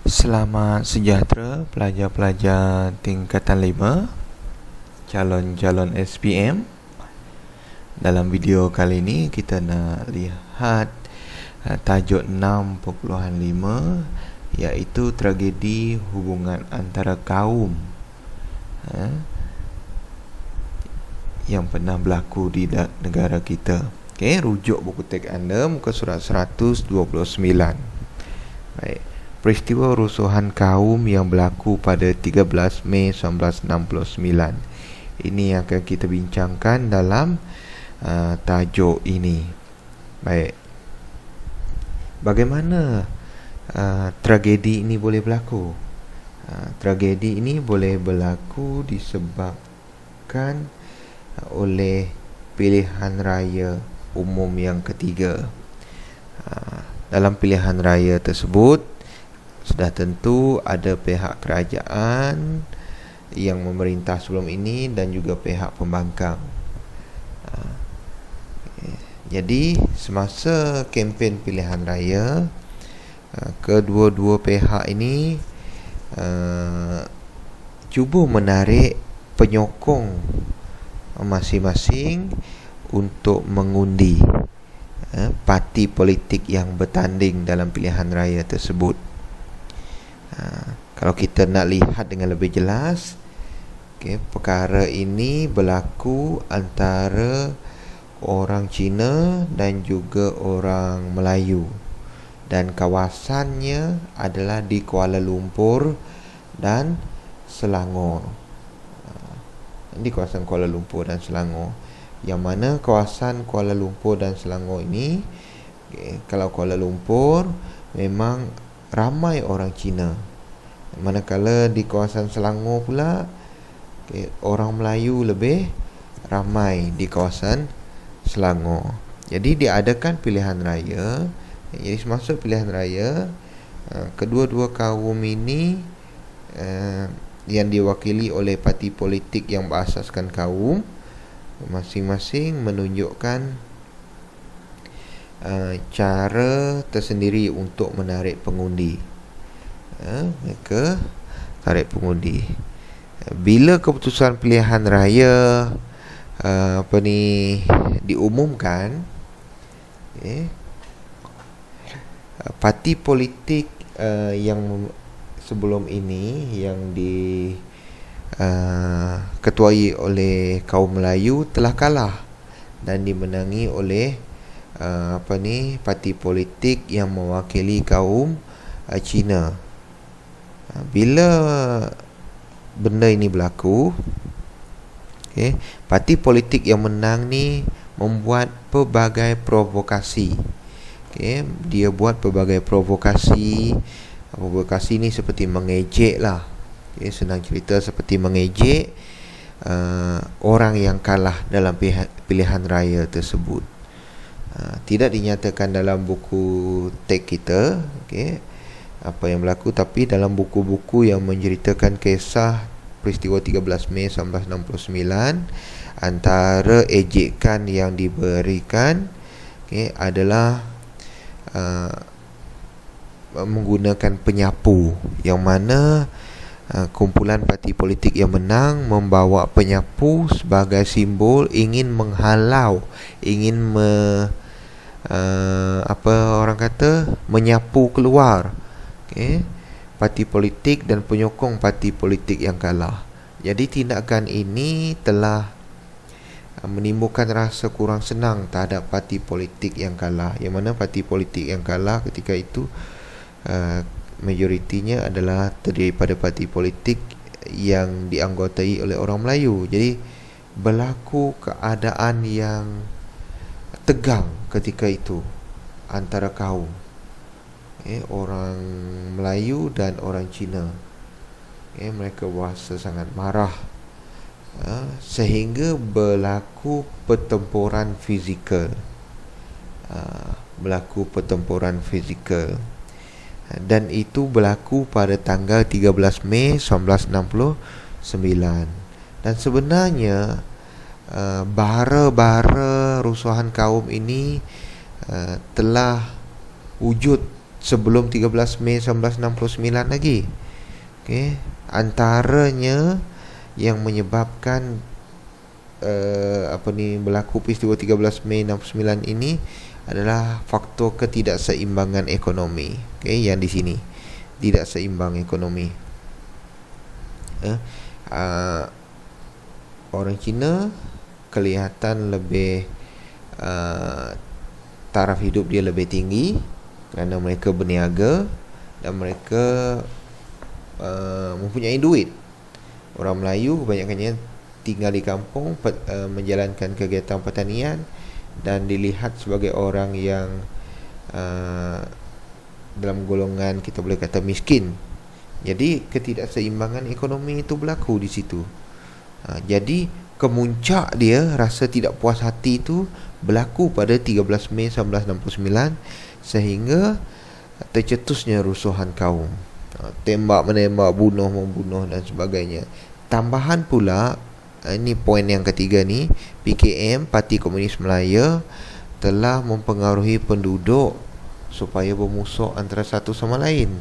Selamat sejahtera pelajar-pelajar tingkatan 5, calon-calon SPM. Dalam video kali ini kita nak lihat tajuk 6.5 iaitu tragedi hubungan antara kaum yang pernah berlaku di negara kita. Okey, rujuk buku teks anda muka surat 129. Baik. Peristiwa rusuhan kaum yang berlaku pada 13 Mei 1969. Ini yang akan kita bincangkan dalam tajuk ini. Baik. Bagaimana tragedi ini boleh berlaku? Tragedi ini boleh berlaku disebabkan oleh pilihan raya umum yang ketiga. Dalam pilihan raya tersebut sudah tentu ada pihak kerajaan yang memerintah sebelum ini dan juga pihak pembangkang. Jadi semasa kempen pilihan raya, kedua-dua pihak ini cuba menarik penyokong masing-masing untuk mengundi parti politik yang bertanding dalam pilihan raya tersebut. Kalau kita nak lihat dengan lebih jelas, perkara ini berlaku antara orang Cina dan juga orang Melayu, dan kawasannya adalah di Kuala Lumpur dan Selangor. Di kawasan Kuala Lumpur dan Selangor, yang mana kawasan Kuala Lumpur dan Selangor ini, kalau Kuala Lumpur memang ramai orang Cina, manakala di kawasan Selangor pula orang Melayu lebih ramai di kawasan Selangor. Jadi diadakan pilihan raya. Jadi semasa pilihan raya, kedua-dua kaum ini yang diwakili oleh parti politik yang berasaskan kaum, masing-masing menunjukkan cara tersendiri untuk menarik pengundi. Mereka tarik pengundi. Bila keputusan pilihan raya diumumkan, parti politik yang sebelum ini yang diketuai oleh kaum Melayu telah kalah dan dimenangi oleh parti politik yang mewakili kaum Cina. Bila benda ini berlaku, parti politik yang menang ni membuat pelbagai provokasi. Dia buat pelbagai provokasi. Provokasi ni seperti mengejek lah. Senang cerita seperti mengejek orang yang kalah dalam pilihan raya tersebut. Tidak dinyatakan dalam buku teks kita apa yang berlaku, tapi dalam buku-buku yang menceritakan kisah peristiwa 13 Mei 1969, antara ejekan yang diberikan adalah menggunakan penyapu, yang mana kumpulan parti politik yang menang membawa penyapu sebagai simbol ingin menghalau, ingin menyapu keluar parti politik dan penyokong parti politik yang kalah. Jadi tindakan ini telah menimbulkan rasa kurang senang terhadap parti politik yang kalah, yang mana parti politik yang kalah ketika itu majoritinya adalah terdiri pada parti politik yang dianggotai oleh orang Melayu. Jadi berlaku keadaan yang tegang ketika itu antara kaum orang Melayu dan orang Cina. Mereka berasa sangat marah, sehingga berlaku pertempuran fizikal. Dan itu berlaku pada tanggal 13 Mei 1969. Dan sebenarnya bara-bara rusuhan kaum ini telah wujud sebelum 13 Mei 1969 lagi. Okey, antaranya yang menyebabkan berlaku peristiwa 13 Mei 69 ini adalah faktor ketidakseimbangan ekonomi. Okey, yang di sini tidak seimbang ekonomi. Orang Cina kelihatan lebih taraf hidup dia lebih tinggi kerana mereka berniaga dan mereka mempunyai duit. Orang Melayu kebanyakannya tinggal di kampung, menjalankan kegiatan pertanian dan dilihat sebagai orang yang dalam golongan kita boleh kata miskin. Jadi ketidakseimbangan ekonomi itu berlaku di situ. Jadi kemuncak dia rasa tidak puas hati itu berlaku pada 13 Mei 1969 sehingga tercetusnya rusuhan kaum. Tembak menembak, bunuh membunuh dan sebagainya. Tambahan pula, ini poin yang ketiga ni, PKM Parti Komunis Malaya telah mempengaruhi penduduk supaya bermusuh antara satu sama lain.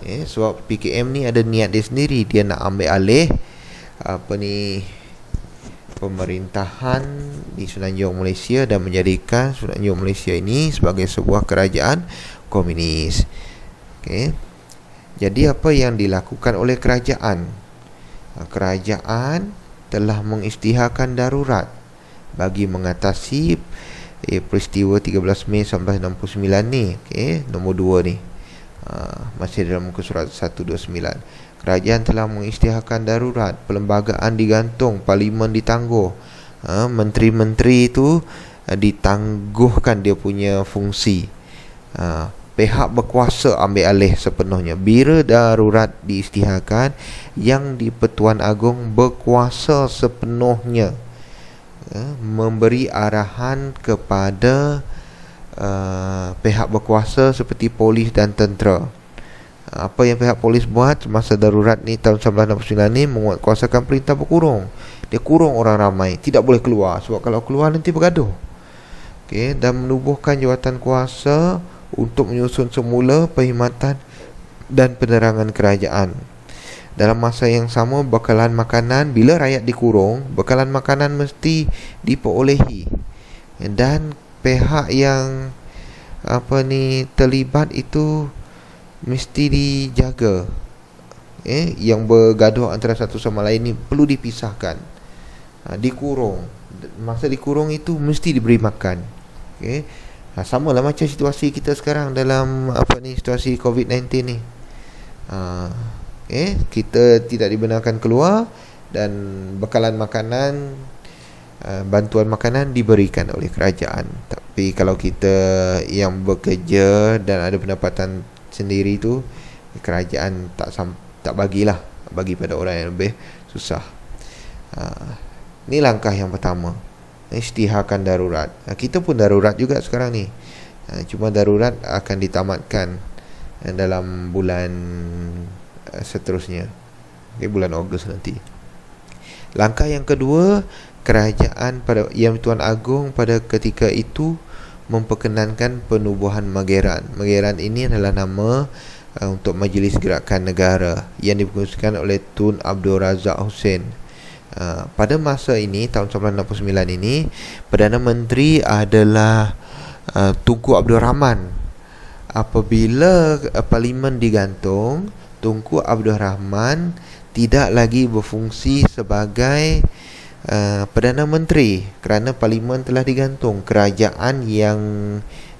Sebab PKM ni ada niat dia sendiri, dia nak ambil alih pemerintahan di Semenanjung Malaysia dan menjadikan Semenanjung Malaysia ini sebagai sebuah kerajaan komunis. Okey. Jadi apa yang dilakukan oleh kerajaan? Kerajaan telah mengisytiharkan darurat bagi mengatasi peristiwa 13 Mei 1969 ni. Okey, nombor 2 ni. Masih dalam muka surat 129. Kerajaan telah mengisytiharkan darurat, perlembagaan digantung, parlimen ditangguh. Menteri-menteri itu ditangguhkan dia punya fungsi. Pihak berkuasa ambil alih sepenuhnya. Bila darurat diisytiharkan, yang di-Pertuan Agong berkuasa sepenuhnya, memberi arahan kepada pihak berkuasa seperti polis dan tentera. Apa yang pihak polis buat semasa darurat ni tahun 1969 ni, menguatkuasakan perintah berkurung. Dia kurung orang ramai, tidak boleh keluar, sebab kalau keluar nanti bergaduh. Okey, dan menubuhkan jawatan kuasa untuk menyusun semula perkhidmatan dan penerangan kerajaan. Dalam masa yang sama, bekalan makanan, bila rakyat dikurung, bekalan makanan mesti diperolehi. Dan pihak yang terlibat itu mesti dijaga. Yang bergaduh antara satu sama lain ni perlu dipisahkan. Dikurung. Masa dikurung itu mesti diberi makan. Okey. Sama lah macam situasi kita sekarang dalam situasi COVID-19 ni. Kita tidak dibenarkan keluar dan bekalan makanan, bantuan makanan diberikan oleh kerajaan. Tapi kalau kita yang bekerja dan ada pendapatan sendiri tu, kerajaan tak bagilah, bagi pada orang yang lebih susah. Ni langkah yang pertama, isytiharkan darurat. Kita pun darurat juga sekarang ni, cuma darurat akan ditamatkan dalam bulan seterusnya, bulan Ogos nanti. Langkah yang kedua, kerajaan pada Yang Tuan Agong pada ketika itu memperkenankan penubuhan Mageran. Mageran ini adalah nama untuk Majlis Gerakan Negara yang dipenguruskan oleh Tun Abdul Razak Hussein. Pada masa ini, tahun 1969 ini, Perdana Menteri adalah Tunku Abdul Rahman. Apabila parlimen digantung, Tunku Abdul Rahman tidak lagi berfungsi sebagai Perdana Menteri kerana parlimen telah digantung. Kerajaan yang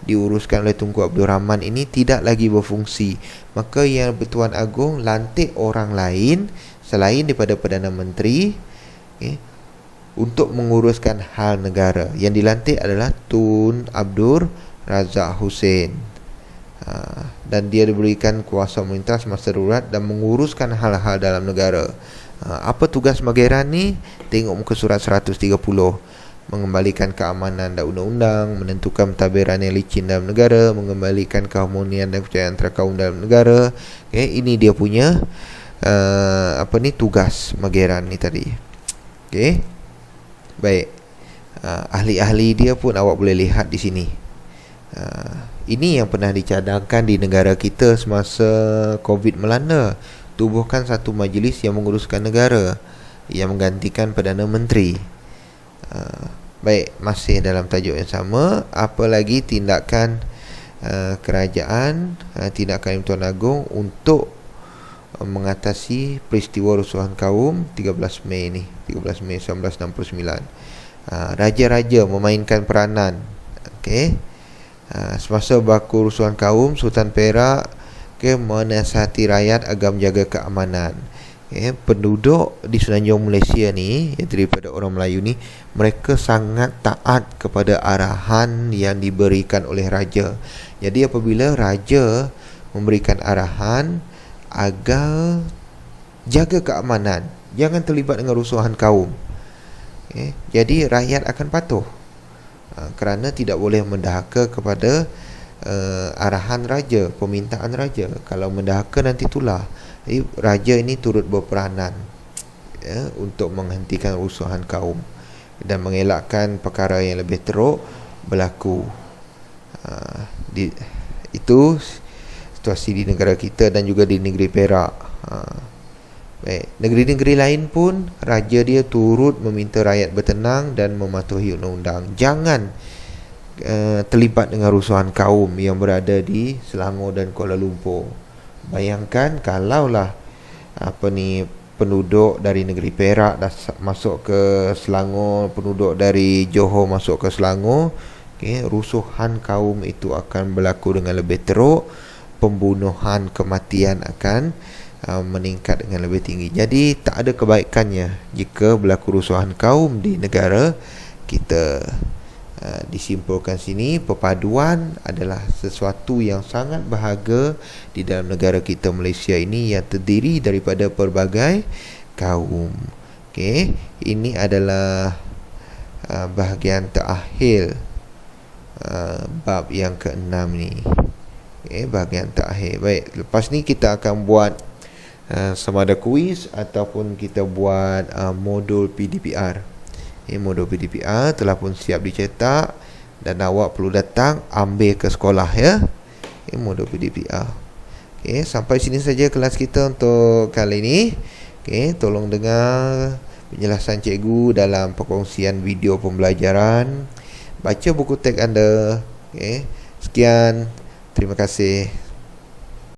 diuruskan oleh Tunku Abdul Rahman ini tidak lagi berfungsi. Maka Yang Bertuan Agong lantik orang lain selain daripada Perdana Menteri, untuk menguruskan hal negara. Yang dilantik adalah Tun Abdul Razak Hussein. Dan dia diberikan kuasa memerintah semasa darurat dan menguruskan hal-hal dalam negara. Apa tugas Mageran ni? Tengok muka surat 130. Mengembalikan keamanan dan undang-undang, menentukan pentadbiran yang licin dalam negara, mengembalikan keharmonian dan kepercayaan antara kaum dalam negara. Ini dia punya tugas Mageran ni tadi. Baik. Ahli-ahli dia pun awak boleh lihat di sini. Ini yang pernah dicadangkan di negara kita semasa COVID melanda. Tubuhkan satu majlis yang menguruskan negara yang menggantikan Perdana Menteri. Baik, masih dalam tajuk yang sama. Apa lagi tindakan kerajaan, tindakan Tuan Agong untuk mengatasi peristiwa rusuhan kaum 13 Mei ni, 13 Mei 1969. Raja-raja memainkan peranan. Okey. Semasa berlaku rusuhan kaum, Sultan Perak menasihati rakyat agar menjaga keamanan. Penduduk di Semenanjung Malaysia ni, daripada orang Melayu ni, mereka sangat taat kepada arahan yang diberikan oleh raja. Jadi apabila raja memberikan arahan agar jaga keamanan, jangan terlibat dengan rusuhan kaum, jadi rakyat akan patuh, kerana tidak boleh mendahaka kepada arahan raja, permintaan raja. Kalau mendahaka nanti itulah, jadi raja ini turut berperanan untuk menghentikan rusuhan kaum dan mengelakkan perkara yang lebih teruk berlaku. Itu situasi di negara kita dan juga di negeri Perak. Baik, negeri-negeri lain pun raja dia turut meminta rakyat bertenang dan mematuhi undang-undang. Jangan terlibat dengan rusuhan kaum yang berada di Selangor dan Kuala Lumpur. Bayangkan kalaulah penduduk dari negeri Perak dah masuk ke Selangor, penduduk dari Johor masuk ke Selangor, rusuhan kaum itu akan berlaku dengan lebih teruk. Pembunuhan, kematian akan meningkat dengan lebih tinggi. Jadi tak ada kebaikannya jika berlaku rusuhan kaum di negara kita. Disimpulkan sini, perpaduan adalah sesuatu yang sangat berharga di dalam negara kita Malaysia ini, yang terdiri daripada pelbagai kaum. Ini adalah bahagian terakhir bab yang ke-6 ni. Bahagian terakhir. Baik, lepas ni kita akan buat sama ada kuis ataupun kita buat modul PDPR. Modul PDPR telah pun siap dicetak dan awak perlu datang ambil ke sekolah ya. Modul PDPR. Sampai sini saja kelas kita untuk kali ini. Tolong dengar penjelasan cikgu dalam perkongsian video pembelajaran. Baca buku teks anda. Sekian. Terima kasih.